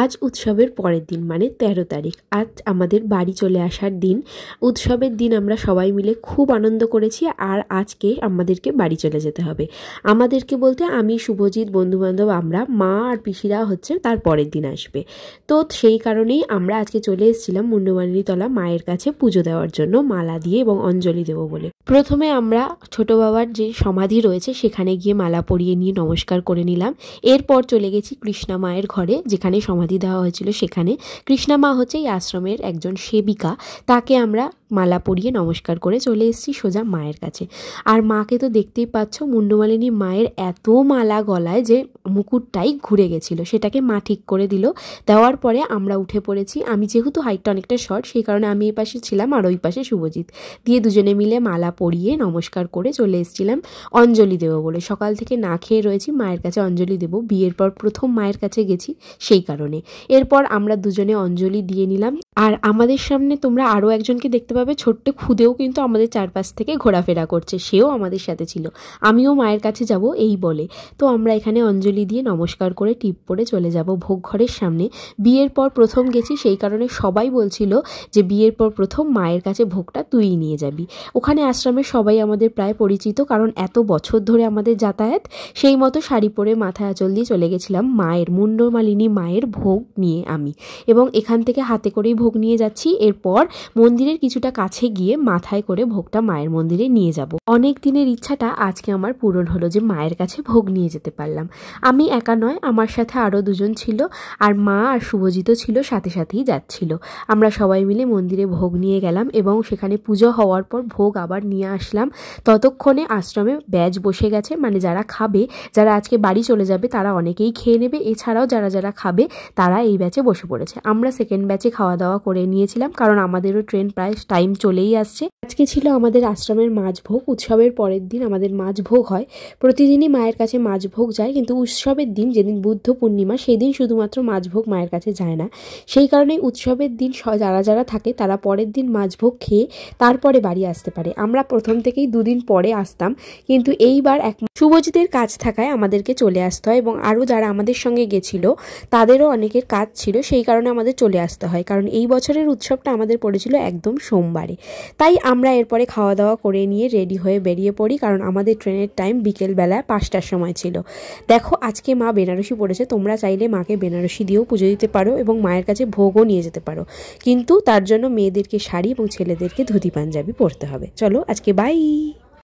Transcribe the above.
আজ উৎসবের পরের দিন মানে 13 তারিখ। আজ আমাদের বাড়ি চলে আসার দিন। উৎসবের দিন আমরা সবাই মিলে খুব আনন্দ করেছি। আর আজকে আমাদেরকে বাড়ি চলে যেতে হবে। আমাদেরকে বলতে আমি, শুভজিৎ, বন্ধুবান্ধব, আমরা, মা আর পিসিরা হচ্ছে তার পরের দিন আসবে। তো সেই কারণেই আমরা আজকে চলে এসেছিলাম মুন্ডমালিনীতলা মায়ের কাছে পুজো দেওয়ার জন্য, মালা দিয়ে এবং অঞ্জলি দেবো বলে। প্রথমে আমরা ছোট বাবার যে সমাধি রয়েছে সেখানে গিয়ে মালা পরিয়ে নিয়ে নমস্কার করে নিলাম। এরপর চলে গেছি কৃষ্ণা মায়ের ঘরে, যেখানে সমাধি দেওয়া হয়েছিল সেখানে। কৃষ্ণা মা হচ্ছে এই আশ্রমের একজন সেবিকা। তাকে আমরা মালা পরিয়ে নমস্কার করে চলে এসেছি সোজা মায়ের কাছে। আর মাকে তো দেখতেই পাচ্ছ, মুন্ডমালিনী মায়ের এত মালা গলায় যে মুকুটটাই ঘুরে গেছিল, সেটাকে মা ঠিক করে দিল। দেওয়ার পরে আমরা উঠে পড়েছি। আমি যেহেতু হাইটটা অনেকটা শর্ট, সেই কারণে আমি এই পাশে ছিলাম আর ওই পাশে শুভজিৎ। দিয়ে দুজনে মিলে মালা পরিয়ে নমস্কার করে চলে এসেছিলাম অঞ্জলি দেবো বলে। সকাল থেকে না খেয়ে রয়েছি, মায়ের কাছে অঞ্জলি দেবো। বিয়ের পর প্রথম মায়ের কাছে গেছি সেই কারণে। এরপর আমরা দুজনে অঞ্জলি দিয়ে নিলাম। আর আমাদের সামনে তোমরা আরও একজনকে দেখতে পাবে, ছোট্ট খুদেও কিন্তু আমাদের চারপাশ থেকে ঘোরাফেরা করছে, সেও আমাদের সাথে ছিল। আমিও মায়ের কাছে যাব এই বলে। তো আমরা এখানে অঞ্জলি দিয়ে নমস্কার করে টিপ পরে চলে যাব ভোগ ঘরের সামনে। বিয়ের পর প্রথম গেছি, সেই কারণে সবাই বলছিল যে বিয়ের পর প্রথম মায়ের কাছে ভোগটা তুই নিয়ে যাবি। ওখানে আশ্রমের সবাই আমাদের প্রায় পরিচিত, কারণ এত বছর ধরে আমাদের যাতায়াত। সেই মতো শাড়ি পরে মাথায় আঁচল দিয়ে চলে গেছিলাম মায়ের, মুন্ডমালিনী মায়ের ভোগ নিয়ে আমি। এবং এখান থেকে হাতে করেই ভোগ নিয়ে যাচ্ছি। এরপর মন্দিরের কিছুটা কাছে গিয়ে মাথায় করে ভোগটা মায়ের মন্দিরে নিয়ে যাব। অনেক দিনের ইচ্ছাটা আজকে আমার পূরণ হলো যে মায়ের কাছে ভোগ নিয়ে যেতে পারলাম। আমি একা নয়, আমার সাথে আরও দুজন ছিল, আর মা আর শুভজিৎও ছিল, সাথে সাথেই যাচ্ছিল। আমরা সবাই মিলে মন্দিরে ভোগ নিয়ে গেলাম এবং সেখানে পুজো হওয়ার পর ভোগ আবার নিয়ে আসলাম। ততক্ষণে আশ্রমে ব্যাচ বসে গেছে, মানে যারা খাবে, যারা আজকে বাড়ি চলে যাবে তারা অনেকেই খেয়ে নেবে। এছাড়াও যারা যারা খাবে তারা এই ব্যাচে বসে পড়েছে। আমরা সেকেন্ড ব্যাচে খাওয়া দাওয়া করে নিয়েছিলাম, কারণ আমাদেরও ট্রেন প্রায় টাইম চলেই আসছে। আজকে ছিল আমাদের আশ্রমের মাছ ভোগ। উৎসবের পরের দিন আমাদের মাছ ভোগ হয়। প্রতিদিনই মায়ের কাছে মাছ ভোগ যায়, কিন্তু উৎসবের দিন, যেদিন বুদ্ধ পূর্ণিমা, সেই দিন শুধুমাত্র মাছ ভোগ মায়ের কাছে যায় না। সেই কারণে উৎসবের দিন যারা যারা থাকে তারা পরের দিন মাছ ভোগ খেয়ে তারপরে বাড়ি আসতে পারে। আমরা প্রথম থেকেই দুদিন পরে আসতাম, কিন্তু এইবার শুভজিতের কাজ থাকায় আমাদেরকে চলে আসতে হয়, এবং আরও যারা আমাদের সঙ্গে গেছিল তাদেরও অনেকের কাজ ছিল, সেই কারণে আমাদের চলে আসতে হয়। কারণ এই বছরের উৎসবটা আমাদের পড়েছিল একদম সোমবারে। তাই আমরা এরপরে খাওয়া দাওয়া করে নিয়ে রেডি হয়ে বেরিয়ে পড়ি, কারণ আমাদের ট্রেনের টাইম বিকেলবেলা 5টার সময় ছিল। দেখো, আজকে মা বেনারসি পড়েছে। তোমরা চাইলে মাকে বেনারসি দিয়েও পুজো দিতে পারো এবং মায়ের কাছে ভোগও নিয়ে যেতে পারো, কিন্তু তার জন্য মেয়েদেরকে শাড়ি এবং ছেলেদেরকে ধুতি পাঞ্জাবি পরতে হবে। চলো আজকে বাই।